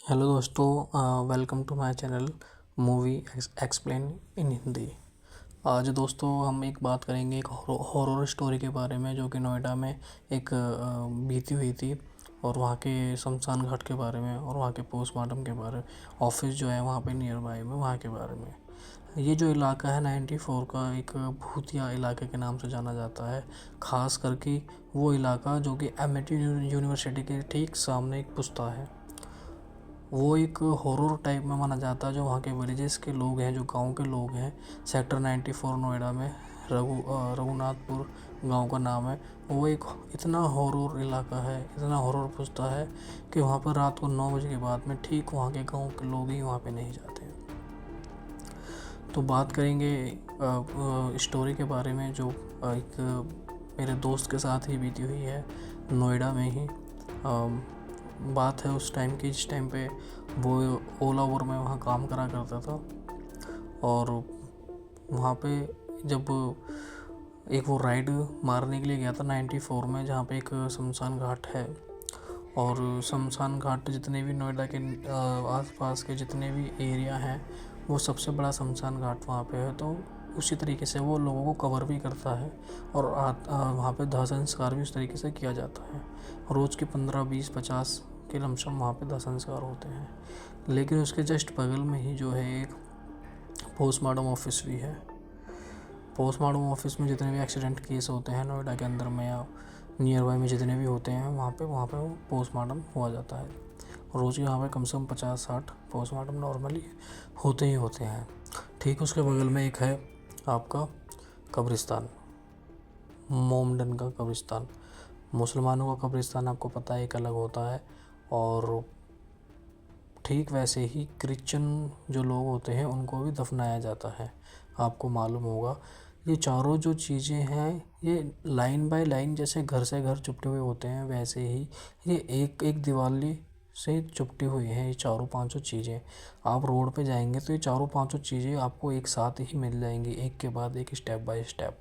Hello दोस्तों, welcome to my channel movie explain in Hindi. आज दोस्तों हम एक बात करेंगे एक हॉरर स्टोरी के बारे में जो कि नोएडा में एक बीती हुई थी, और वहाँ के शमशान घाट के बारे में और वहाँ के पोस्टमार्टम के बारे में, ऑफिस जो है वहाँ पे नियर बाय में वहाँ के बारे में। ये जो इलाका है 94 का एक भूतिया इलाके के नाम से जाना जाता है। ख़ास करके वो इलाका जो कि एमिटी यूनिवर्सिटी के ठीक सामने एक पुस्ता है, वो एक हॉरर टाइप में माना जाता है। जो वहाँ के विलेजेस के लोग हैं, जो गांव के लोग हैं, सेक्टर 94 नोएडा में रघुनाथपुर गांव का नाम है। वो एक इतना हॉरर इलाका है, इतना हॉरर पुस्ता है कि वहाँ पर रात को 9 बजे के बाद में ठीक वहाँ के गांव के लोग ही वहाँ पे नहीं जाते। तो बात करेंगे स्टोरी के बारे में जो एक मेरे दोस्त के साथ ही बीती हुई है नोएडा में ही। बात है उस टाइम की जिस टाइम पे वो ओला उबर में वहाँ काम करा करता था, और वहाँ पे जब एक वो राइड मारने के लिए गया था 94 में, जहाँ पे एक शमशान घाट है। और शमशान घाट जितने भी नोएडा के आसपास के जितने भी एरिया हैं, वो सबसे बड़ा शमशान घाट वहाँ पे है। तो उसी तरीके से वो लोगों को कवर भी करता है, और वहाँ पे दाह संस्कार भी उस तरीके से किया जाता है। रोज़ के 15 20 50 के लमसम वहाँ पे दाह संस्कार होते हैं। लेकिन उसके जस्ट बगल में ही जो है एक पोस्टमार्टम ऑफिस भी है। पोस्टमार्टम ऑफिस में जितने भी एक्सीडेंट केस होते हैं नोएडा के अंदर में या नियर बाय में जितने भी होते हैं, वहाँ पे वो पोस्टमार्टम हुआ जाता है। रोज़ यहाँ पे कम से कम 50-60 पोस्टमार्टम नॉर्मली होते ही होते हैं। ठीक उसके बगल में एक है आपका कब्रिस्तान, मोमडन का कब्रिस्तान। मुसलमानों का कब्रिस्तान आपको पता है एक अलग होता है, और ठीक वैसे ही क्रिश्चियन जो लोग होते हैं उनको भी दफनाया जाता है। आपको मालूम होगा ये चारों जो चीज़ें हैं, ये लाइन बाय लाइन जैसे घर से घर चुपटे हुए होते हैं, वैसे ही ये एक एक दिवाली से चुपटी हुई हैं। ये चारों पांचों चीज़ें आप रोड पे जाएंगे तो ये चारों पांचों चीज़ें आपको एक साथ ही मिल जाएंगी, एक के बाद एक स्टेप बाय स्टेप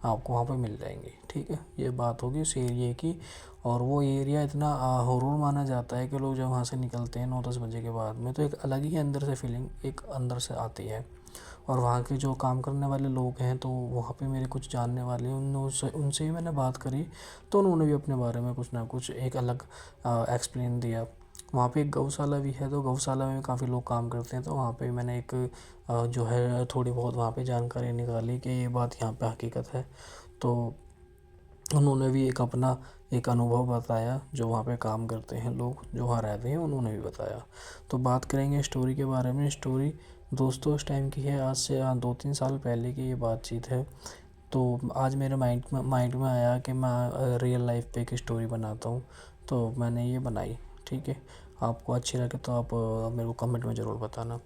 आपको वहाँ पे मिल जाएंगी। ठीक है, ये बात होगी उस एरिया की। और वो एरिया इतना हॉरर माना जाता है कि लोग जब वहाँ से निकलते हैं 9-10 बजे के बाद में, तो एक अलग ही अंदर से फीलिंग एक अंदर से आती है। और वहाँ के जो काम करने वाले लोग हैं, तो वहाँ पे मेरे कुछ जानने वाले उनसे उनसे ही मैंने बात करी, तो उन्होंने भी अपने बारे में कुछ ना कुछ एक अलग एक्सप्लेन दिया। वहाँ पे एक गौशाला भी है, तो गौशाला में काफ़ी लोग काम करते हैं, तो वहाँ पे मैंने एक जो है थोड़ी बहुत वहाँ पे जानकारी निकाली कि ये बात यहाँ पे हकीकत है। तो उन्होंने भी एक अपना एक अनुभव बताया, जो वहाँ पे काम करते हैं लोग, जो वहाँ रहते हैं, उन्होंने भी बताया। तो बात करेंगे स्टोरी के बारे में। स्टोरी दोस्तों उस टाइम की है, आज से 2-3 साल पहले की ये बातचीत है। तो आज मेरे माइंड में आया कि मैं रियल लाइफ पे एक स्टोरी बनाता हूँ, तो मैंने ये बनाई। ठीक है, आपको अच्छी लगे तो आप मेरे को कमेंट में ज़रूर बताना।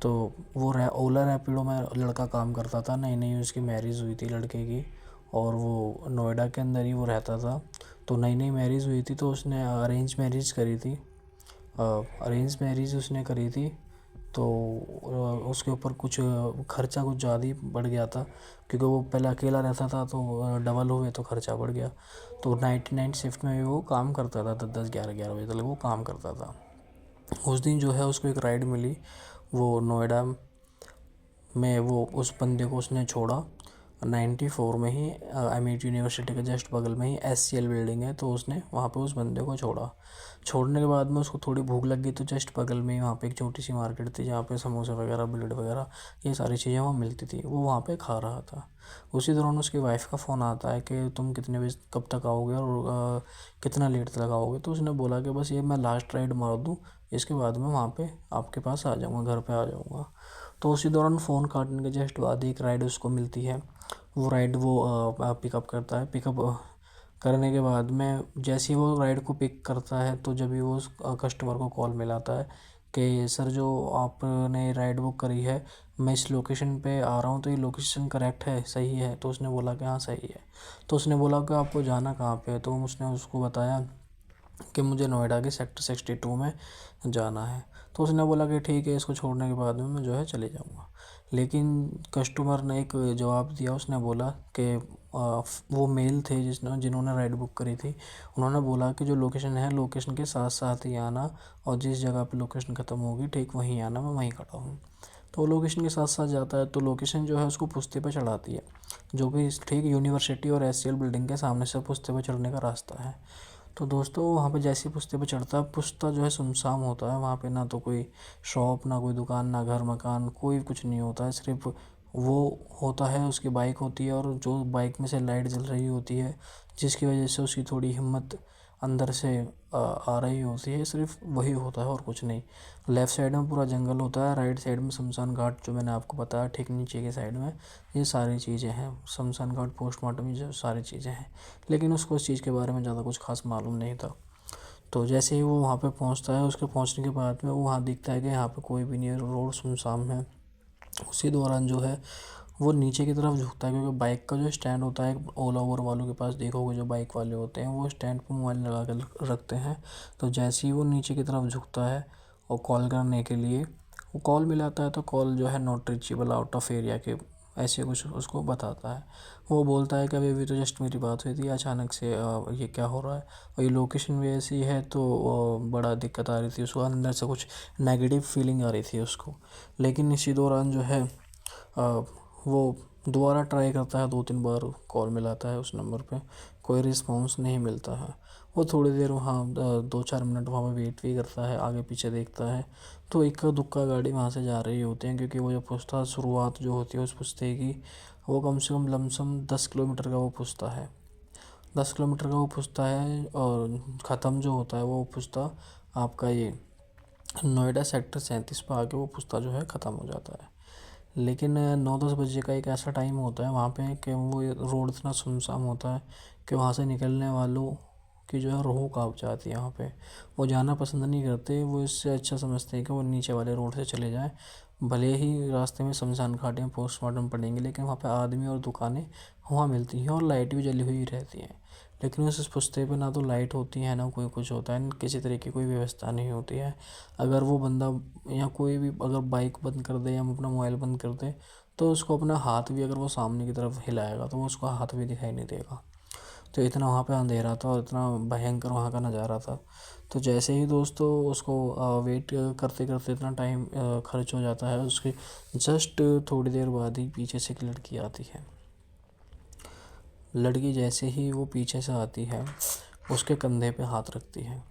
तो वो ओला रैपिडो में लड़का काम करता था, नई नई उसकी मैरिज हुई थी लड़के की, और वो नोएडा के अंदर ही वो रहता था। तो नई नई मैरिज हुई थी, तो उसने अरेंज मैरिज करी थी। अरेंज मैरिज उसने करी थी, तो उसके ऊपर कुछ खर्चा कुछ ज़्यादा ही बढ़ गया था, क्योंकि वो पहले अकेला रहता था, तो डबल हुए तो खर्चा बढ़ गया। तो 99 शिफ्ट में भी वो काम करता था, 10-10 11-11 बजे तक वो काम करता था। उस दिन जो है उसको एक राइड मिली, वो नोएडा में वो उस बंदे को उसने छोड़ा 94 में ही। एमिटी यूनिवर्सिटी के जस्ट बगल में ही SCL बिल्डिंग है, तो उसने वहाँ पे उस बंदे को छोड़ा। छोड़ने के बाद में उसको थोड़ी भूख लग गई, तो जस्ट बगल में ही वहाँ पे एक छोटी सी मार्केट थी, जहाँ पे समोसे वगैरह ब्रेड वगैरह ये सारी चीज़ें वहाँ मिलती थी, वो वहाँ पे खा रहा था। उसी दौरान उसकी वाइफ का फ़ोन आता है कि तुम कितने बजे कब तक आओगे, और कितना लेट तक आओगे। तो उसने बोला कि बस ये मैं लास्ट राइड मार दूँ, इसके बाद में वहाँ पे आपके पास आ जाऊँगा, घर पे आ जाऊँगा। तो उसी दौरान फ़ोन काटने के जस्ट बाद एक राइड उसको मिलती है। वो राइड वो पिकअप करता है। पिकअप करने के बाद में जैसे ही वो राइड को पिक करता है, तो जब भी वो उस कस्टमर को कॉल मिलाता है कि सर जो आपने राइड बुक करी है, मैं इस लोकेशन पे आ रहा हूँ, तो ये लोकेशन करेक्ट है, सही है। तो उसने बोला कि हाँ सही है। तो उसने बोला कि आपको जाना कहाँ पे है, तो उसने उसको बताया कि मुझे नोएडा के सेक्टर 62 में जाना है। तो उसने बोला कि ठीक है, इसको छोड़ने के बाद में मैं जो है चले जाऊँगा। लेकिन कस्टमर ने एक जवाब दिया, उसने बोला कि वो मेल थे जिन्होंने राइड बुक करी थी, उन्होंने बोला कि जो लोकेशन है लोकेशन के साथ साथ ही आना, और जिस जगह पे लोकेशन ख़त्म होगी ठीक वहीं आना, मैं वहीं खड़ा हूँ। तो वो लोकेशन के साथ साथ जाता है, तो लोकेशन जो है उसको पुश्ते पे चढ़ाती है, जो कि ठीक यूनिवर्सिटी और एससीएल बिल्डिंग के सामने से पुश्ते पे चढ़ने का रास्ता है। तो दोस्तों वहाँ पे जैसे ही पुश्ते पे चढ़ता है, पुश्ता जो है सुनसान होता है, वहाँ पे ना तो कोई शॉप, ना कोई दुकान, ना घर मकान, कोई कुछ नहीं होता है, सिर्फ वो होता है, उसकी बाइक होती है, और जो बाइक में से लाइट जल रही होती है, जिसकी वजह से उसकी थोड़ी हिम्मत अंदर से आ रही होती है, सिर्फ वही होता है और कुछ नहीं। लेफ़्ट साइड में पूरा जंगल होता है, राइट साइड में शमशान घाट जो मैंने आपको बताया ठीक नीचे के साइड में, ये सारी चीज़ें हैं, शमशान घाट, पोस्टमार्टम, ये जो सारी चीज़ें हैं। लेकिन उसको उस चीज़ के बारे में ज़्यादा कुछ खास मालूम नहीं था। तो जैसे ही वो वहाँ पे पहुँचता है, उसके पहुँचने के बाद में वो वहाँ दिखता है कि यहाँ पे कोई भी नहीं है, रोड सुनसान है। उसी दौरान जो है वो नीचे की तरफ झुकता है, क्योंकि बाइक का जो स्टैंड होता है, ओला उबर वालों के पास देखोगे जो बाइक वाले होते हैं, वो स्टैंड पर मोबाइल लगा कर रखते हैं। तो जैसे ही वो नीचे की तरफ झुकता है और कॉल करने के लिए, वो कॉल मिलाता है, तो कॉल जो है not reachable, out of area के ऐसे कुछ उसको बताता है। वो बोलता है कि अभी अभी तो जस्ट मेरी बात हुई थी, अचानक से ये क्या हो रहा है, और ये लोकेशन भी ऐसी है, तो बड़ा दिक्कत आ रही थी उसको, अंदर से कुछ नेगेटिव फीलिंग आ रही थी उसको। लेकिन इसी दौरान जो है वो दोबारा ट्राई करता है, 2-3 बार कॉल मिलाता है उस नंबर पे, कोई रिस्पॉन्स नहीं मिलता है। वो थोड़ी देर वहाँ 2-4 मिनट वहाँ पे वेट भी करता है, आगे पीछे देखता है, तो इक्का दुक्का गाड़ी वहाँ से जा रही होती है, क्योंकि वो जो पुश्ता शुरुआत जो होती है उस पुश्ते की, वो कम से कम लमसम 10 किलोमीटर का वो पुश्ता है, 10 किलोमीटर का वो पुश्ता है, और ख़त्म जो होता है वो पुश्ता आपका ये नोएडा सेक्टर 37 पे आके वो पुश्ता जो है ख़त्म हो जाता है। लेकिन 9-10 बजे का एक ऐसा टाइम होता है वहाँ पे कि वो रोड इतना सुनसान होता है कि वहाँ से निकलने वालों की जो है रूह काँप जाती है। वहाँ पे वो जाना पसंद नहीं करते, वो इससे अच्छा समझते हैं कि वो नीचे वाले रोड से चले जाएं, भले ही रास्ते में शमशान घाट या पोस्टमार्टम पड़ेंगे, लेकिन वहाँ पे आदमी और दुकानें वहाँ मिलती हैं, और लाइट भी जली हुई रहती हैं। लेकिन उस पुश्ते पे ना तो लाइट होती है, ना कोई कुछ होता है, किसी तरह की कोई व्यवस्था नहीं होती है। अगर वो बंदा या कोई भी अगर बाइक बंद कर दे या अपना मोबाइल बंद कर दे, तो उसको अपना हाथ भी अगर वो सामने की तरफ हिलाएगा तो वो उसका हाथ भी दिखाई नहीं देगा। तो इतना वहाँ पे अंधेरा था और इतना भयंकर वहाँ का नज़ारा था। तो जैसे ही दोस्तों उसको वेट करते करते इतना टाइम खर्च हो जाता है, उसके जस्ट थोड़ी देर बाद ही पीछे से एक लड़की आती है। लड़की जैसे ही वो पीछे से आती है, उसके कंधे पे हाथ रखती है,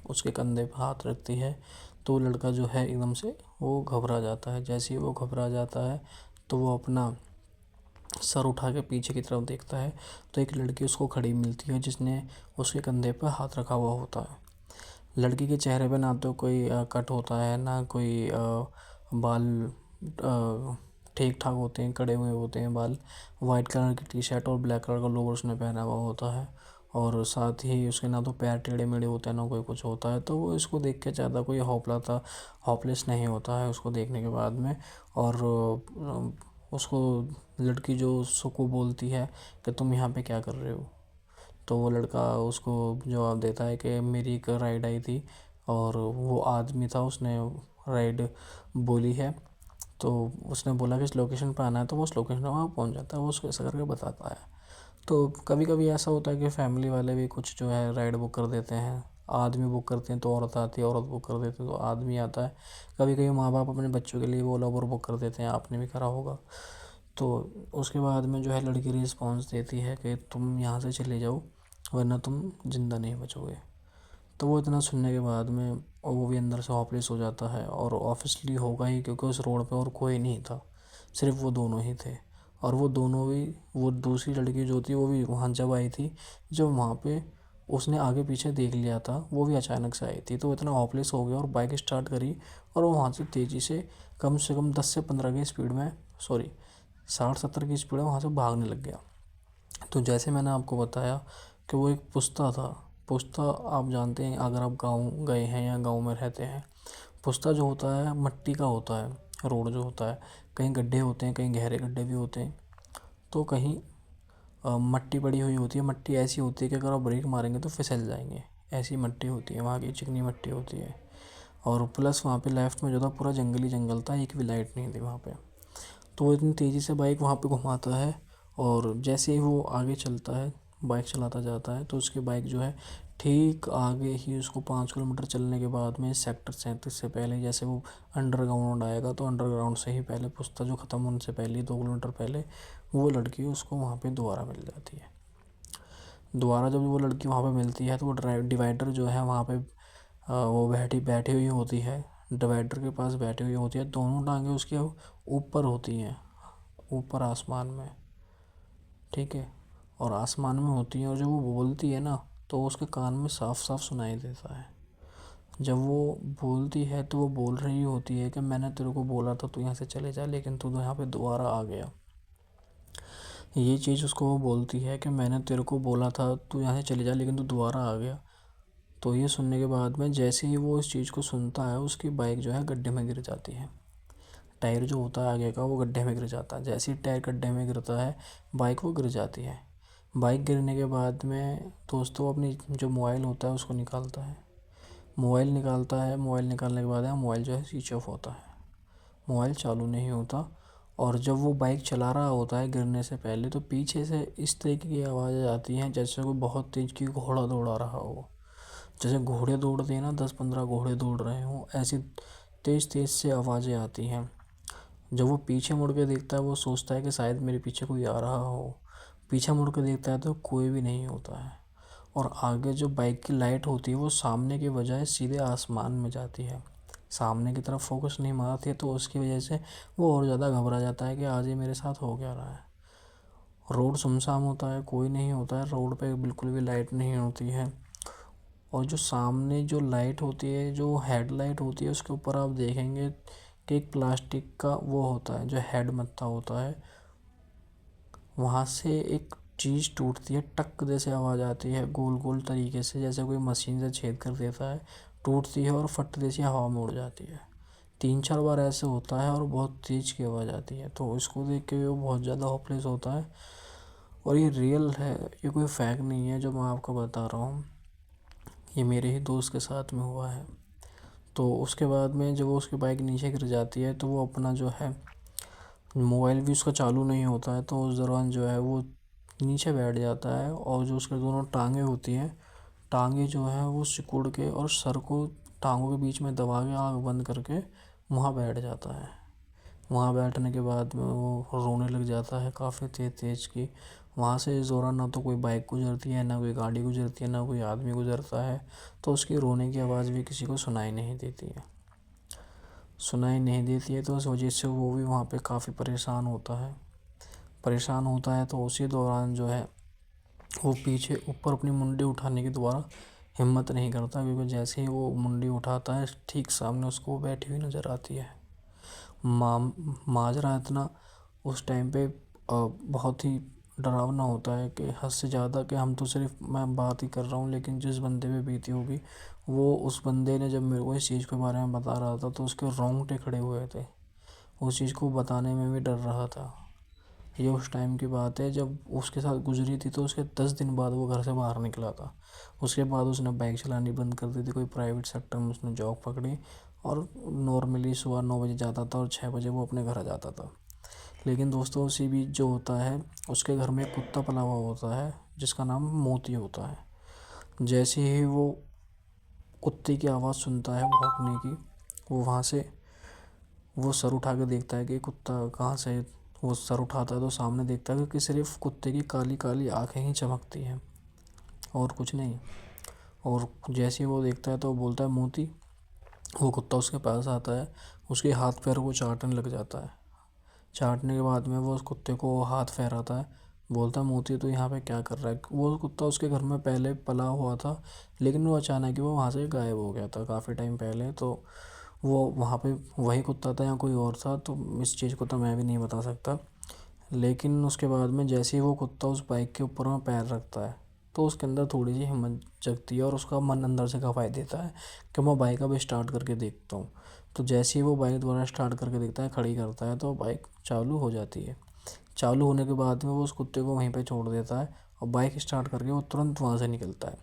उसके कंधे पे हाथ रखती है, तो लड़का जो है एकदम से वो घबरा जाता है। जैसे ही वो घबरा जाता है, तो वो अपना सर उठा के पीछे की तरफ देखता है, तो एक लड़की उसको खड़ी मिलती है, जिसने उसके कंधे पे हाथ रखा हुआ होता है। लड़की के चेहरे पे ना तो कोई कट होता है, ना कोई बाल ठीक ठाक होते हैं, कड़े हुए होते हैं बाल। वाइट कलर की टी शर्ट और ब्लैक कलर का लोअर उसने पहना हुआ होता है, और साथ ही उसके ना तो पैर टेढ़े मेढ़े होते हैं, ना कोई कुछ होता है। तो वो इसको देख के ज़्यादा कोई होपलेस नहीं होता है उसको देखने के बाद में। और उसको लड़की जो उसको बोलती है कि तुम यहाँ पे क्या कर रहे हो, तो वो लड़का उसको जवाब देता है कि मेरी एक राइड आई थी, और वो आदमी था, उसने राइड बोली है, तो उसने बोला कि इस लोकेशन पर आना है, तो वो उस लोकेशन पर वहाँ पहुँच जाता है, वो उसको ऐसा करके बताता है। तो कभी कभी ऐसा होता है कि फैमिली वाले भी कुछ जो है राइड बुक कर देते हैं, आदमी बुक करते हैं तो औरत आती है, औरत बुक कर देते हैं तो आदमी आता है। कभी कभी माँ बाप अपने बच्चों के लिए ओला उबर बुक कर देते हैं, आपने भी करा होगा। तो उसके बाद में जो है लड़की रिस्पॉन्स देती है कि तुम यहाँ से चले जाओ, वरना तुम ज़िंदा नहीं बचोगे। तो वो इतना सुनने के बाद में वो भी अंदर से होपलेस हो जाता है, और ऑब्वियसली होगा ही, क्योंकि उस रोड पे और कोई नहीं था, सिर्फ वो दोनों ही थे। और वो दोनों भी, वो दूसरी लड़की जो थी वो भी वहाँ जब आई थी, जब वहाँ पे उसने आगे पीछे देख लिया था, वो भी अचानक से आई थी। तो वो इतना होपलेस हो गया और बाइक स्टार्ट करी, और वो वहाँ से तेज़ी से कम 10 से 15 की स्पीड में, सॉरी 60-70 की स्पीड में वहाँ से भागने लग गया। तो जैसे मैंने आपको बताया कि वो एक पुश्ता था। पुश्ता आप जानते हैं, अगर आप गांव गए हैं या गांव में रहते हैं, पुश्ता जो होता है मट्टी का होता है। रोड जो होता है, कहीं गड्ढे होते हैं, कहीं गहरे गड्ढे भी होते हैं, तो कहीं मट्टी पड़ी हुई होती है। मट्टी ऐसी होती है कि अगर आप ब्रेक मारेंगे तो फिसल जाएंगे, ऐसी मट्टी होती है, वहाँ की चिकनी मट्टी होती है। और प्लस वहाँ पे लेफ्ट में जो था पूरा जंगली जंगल था, एक भी लाइट नहीं थी वहाँ पे। तो वो इतनी तेज़ी से बाइक वहाँ पे घुमाता है, और जैसे ही वो आगे चलता है, बाइक चलाता जाता है, तो उसकी बाइक जो है ठीक आगे ही उसको 5 किलोमीटर चलने के बाद में सेक्टर 37 से पहले, जैसे वो अंडरग्राउंड आएगा तो अंडरग्राउंड से ही पहले पुस्ता जो ख़त्म होने से पहले 2 किलोमीटर पहले वो लड़की उसको वहाँ पे दोबारा मिल जाती है। दोबारा जब वो लड़की वहाँ पे मिलती है तो वो डिवाइडर जो है वहाँ पे वो बैठी हुई होती है, डिवाइडर के पास बैठी हुई होती है। दोनों टांगें उसके ऊपर होती हैं, ऊपर आसमान में, ठीक है, और आसमान में होती हैं। और जब वो बोलती है ना तो उसके कान में साफ साफ सुनाई देता है। जब वो बोलती है तो वो बोल रही होती है कि मैंने तेरे को बोला था तू यहाँ से चले जा, लेकिन तू तो यहाँ पे दोबारा आ गया। ये चीज़ उसको वो बोलती है कि मैंने तेरे को बोला था तू यहाँ से चले जा, लेकिन तू दोबारा आ गया। तो ये सुनने के बाद में जैसे ही वो इस चीज़ को सुनता है, उसकी बाइक जो है गड्ढे में गिर जाती है। टायर जो होता है आगे का वो गड्ढे में गिर जाता है। जैसे ही टायर गड्ढे में गिरता है, बाइक वो गिर जाती है। बाइक गिरने के बाद में दोस्तों अपनी जो मोबाइल होता है उसको निकालता है। मोबाइल निकालता है, मोबाइल निकालने के बाद मोबाइल जो है स्विच ऑफ होता है, मोबाइल चालू नहीं होता। और जब वो बाइक चला रहा होता है गिरने से पहले, तो पीछे से इस तरीके की आवाज़ें आती हैं जैसे कोई बहुत तेज की घोड़ा दौड़ा रहा हो। जैसे घोड़े दौड़ते हैं ना, 10-15 घोड़े दौड़ रहे हों, ऐसी तेज़ तेज़ से आवाज़ें आती हैं। जब वो पीछे मुड़ के देखता है, वो सोचता है कि शायद मेरे पीछे कोई आ रहा हो। पीछे मुड़ के देखता है तो कोई भी नहीं होता है। और आगे जो बाइक की लाइट होती है वो सामने के बजाय सीधे आसमान में जाती है, सामने की तरफ फोकस नहीं मारती है। तो उसकी वजह से वो और ज़्यादा घबरा जाता है कि आज ये मेरे साथ हो क्या रहा है। रोड सुनसान होता है, कोई नहीं होता है रोड पे, बिल्कुल भी लाइट नहीं होती है। और जो सामने जो लाइट होती है, जो हेडलाइट होती है, उसके ऊपर आप देखेंगे कि एक प्लास्टिक का वो होता है जो हेड मत्था होता है, वहाँ से एक चीज़ टूटती है, टक जैसे आवाज़ आती है गोल गोल तरीके से, जैसे कोई मशीन से छेद कर देता है। टूटती है और फट जैसी हवा में उड़ जाती है। 3-4 बार ऐसे होता है और बहुत तेज़ की आवाज़ आती है। तो इसको देख के वो बहुत ज़्यादा होपलेस होता है। और ये रियल है, ये कोई फैक नहीं है जो मैं आपको बता रहा हूँ, ये मेरे ही दोस्त के साथ में हुआ है। तो उसके बाद में जब वो उसकी बाइक नीचे गिर जाती है तो वो अपना जो है मोबाइल भी उसका चालू नहीं होता है। तो उस दौरान जो है वो नीचे बैठ जाता है और जो उसके दोनों टांगें होती हैं, टांगें जो है वो सिकुड़ के और सर को टांगों के बीच में दबा के आँख बंद करके वहाँ बैठ जाता है। वहाँ बैठने के बाद में वो रोने लग जाता है काफ़ी तेज़ तेज़ की। वहाँ से इस दौरान ना तो कोई बाइक गुजरती है, ना कोई गाड़ी गुजरती है, ना कोई आदमी गुजरता है। तो उसकी रोने की आवाज़ भी किसी को सुनाई नहीं देती है, सुनाई नहीं देती है। तो उस वजह से वो भी वहाँ पे काफ़ी परेशान होता है, परेशान होता है। तो उसी दौरान जो है वो पीछे ऊपर अपनी मुंडी उठाने की दोबारा हिम्मत नहीं करता, क्योंकि जैसे ही वो मुंडी उठाता है ठीक सामने उसको बैठी हुई नज़र आती है। माजरा इतना उस टाइम पे बहुत ही डरावना होता है कि हद से ज़्यादा, कि हम तो सिर्फ मैं बात ही कर रहा हूँ, लेकिन जिस बंदे पे बीती होगी वो, उस बंदे ने जब मेरे को इस चीज़ के बारे में बता रहा था तो उसके रोंगटे खड़े हुए थे। उस चीज़ को बताने में भी डर रहा था। ये उस टाइम की बात है जब उसके साथ गुजरी थी। तो उसके 10 दिन बाद वो घर से बाहर निकला था। उसके बाद उसने बाइक चलानी बंद कर दी थी, कोई प्राइवेट सेक्टर में उसने जॉब पकड़ी और नॉर्मली सुबह 9 बजे जाता था और 6 बजे वो अपने घर आ जाता था। लेकिन दोस्तों उसी बीच जो होता है, उसके घर में एक कुत्ता पला हुआ होता है जिसका नाम मोती होता है। जैसे ही वो कुत्ते की आवाज़ सुनता है भौंकने की, वो वहाँ से वो सर उठा के देखता है कि कुत्ता कहाँ से है। वो सर उठाता है तो सामने देखता है कि सिर्फ कुत्ते की काली काली आँखें ही चमकती हैं और कुछ नहीं। और जैसे ही वो देखता है तो वो बोलता है मोती। वो कुत्ता उसके पास आता है, उसके हाथ पैर को चाटने लग जाता है। चाटने के बाद में वो उस कुत्ते को हाथ फहराता है, बोलता है मोती तो यहाँ पे क्या कर रहा है। वो कुत्ता उसके घर में पहले पला हुआ था, लेकिन वो अचानक ही वो वहाँ से गायब हो गया था काफ़ी टाइम पहले। तो वो वहाँ पे वही कुत्ता था या कोई और था, तो इस चीज़ को तो मैं भी नहीं बता सकता। लेकिन उसके बाद में जैसे ही वो कुत्ता उस बाइक के ऊपर में पैर रखता है तो उसके अंदर थोड़ी सी हिम्मत जगती है और उसका मन अंदर से गवाही देता है कि मैं बाइक अब स्टार्ट करके देखता हूँ। तो जैसे ही वो बाइक दोबारा स्टार्ट करके देखता है, खड़ी करता है, तो बाइक चालू हो जाती है। चालू होने के बाद में वो उस कुत्ते को वहीं पे छोड़ देता है और बाइक स्टार्ट करके वो तुरंत वहाँ से निकलता है।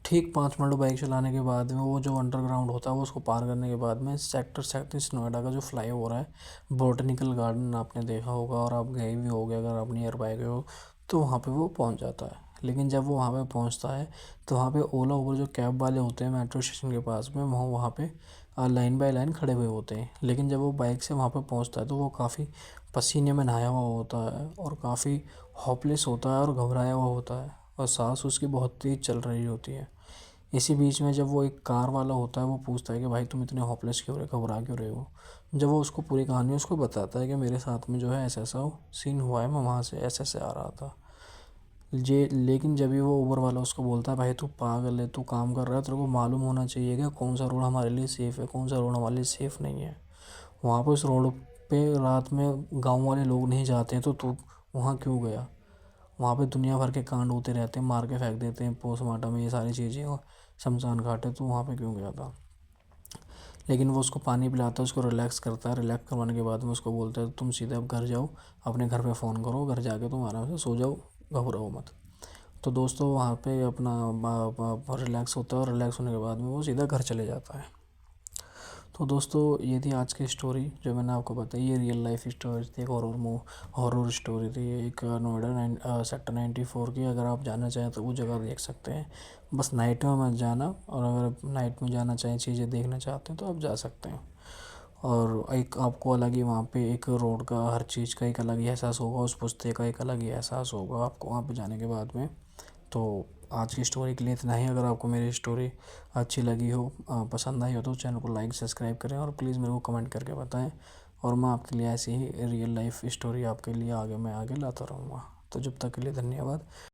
ठीक 5 मिनट बाइक चलाने के बाद में वो जो अंडरग्राउंड होता है वो उसको पार करने के बाद में सेक्टर 37 नोएडा का जो फ्लाई ओवर है, बॉटनिकल गार्डन आपने देखा होगा और आप गए भी होगे अगर आप नियर बाय गए हो तो वहाँ पे वो पहुँच जाता है। लेकिन जब वो वहाँ पे पहुँचता है तो वहाँ पे ओला उबर जो कैब वाले होते हैं मेट्रो स्टेशन के पास में वो वहाँ पे लाइन बाय लाइन खड़े हुए होते हैं। लेकिन जब वो बाइक से वहाँ पे पहुँचता है तो वो काफ़ी पसीने में नहाया हुआ होता है और काफ़ी होपलेस होता है और घबराया हुआ होता है और सांस उसकी बहुत तेज़ चल रही होती है। इसी बीच में जब वो एक कार वाला होता है वो पूछता है कि भाई तुम इतने होपलेस क्यों रहे, घबरा क्यों रहे हो। जब वो उसको पूरी कहानी उसको बताता है कि मेरे साथ में जो है ऐसा ऐसा सीन हुआ है, मैं वहाँ से ऐसे ऐसे आ रहा था। लेकिन जब भी वो उबर वाला उसको बोलता है भाई तू पागल है, तू काम कर रहा है, तेरे को मालूम होना चाहिए कि कौन सा रोड हमारे लिए सेफ़ है, कौन सा रोड हमारे लिए सेफ़ नहीं है। वहाँ पर उस रोड पे रात में गाँव वाले लोग नहीं जाते हैं तो तू वहाँ क्यों गया। वहाँ पे दुनिया भर के कांड होते रहते हैं, मार के फेंक देते हैं, पोस्टमार्टम ये सारी चीज़ें और शमशान घाट है, तो वहाँ पे क्यों गया था। लेकिन वो उसको पानी पिलाता है, उसको रिलैक्स करता है, रिलैक्स करवाने के बाद में उसको बोलता है तुम सीधे अब घर जाओ, अपने घर पे फ़ोन करो, घर जाके तुम आराम से सो जाओ, घबराओ मत। तो दोस्तों वहाँ पे अपना रिलैक्स होता है और रिलैक्स होने के बाद में वो सीधा घर चले जाता है। तो दोस्तों ये थी आज की स्टोरी जो मैंने आपको बताई। ये रियल लाइफ स्टोरी थी, एक हॉरर स्टोरी थी, एक नोएडा सेक्टर 94 की। अगर आप जाना चाहें तो वो जगह देख सकते हैं, बस नाइट में मत जाना। और अगर नाइट में जाना चाहें, चीज़ें देखना चाहते हैं तो आप जा सकते हैं। और एक आपको अलग ही वहाँ पे एक रोड का, हर चीज़ का एक अलग ही एहसास होगा, उस पुश्ते का एक अलग ही एहसास होगा आपको वहाँ पे जाने के बाद में। तो आज की स्टोरी के लिए इतना ही। अगर आपको मेरी स्टोरी अच्छी लगी हो, पसंद आई हो तो चैनल को लाइक सब्सक्राइब करें और प्लीज़ मेरे को कमेंट करके बताएं। और मैं आपके लिए ऐसी ही रियल लाइफ स्टोरी आपके लिए आगे मैं आगे लाता रहूँगा। तो जब तक के लिए धन्यवाद।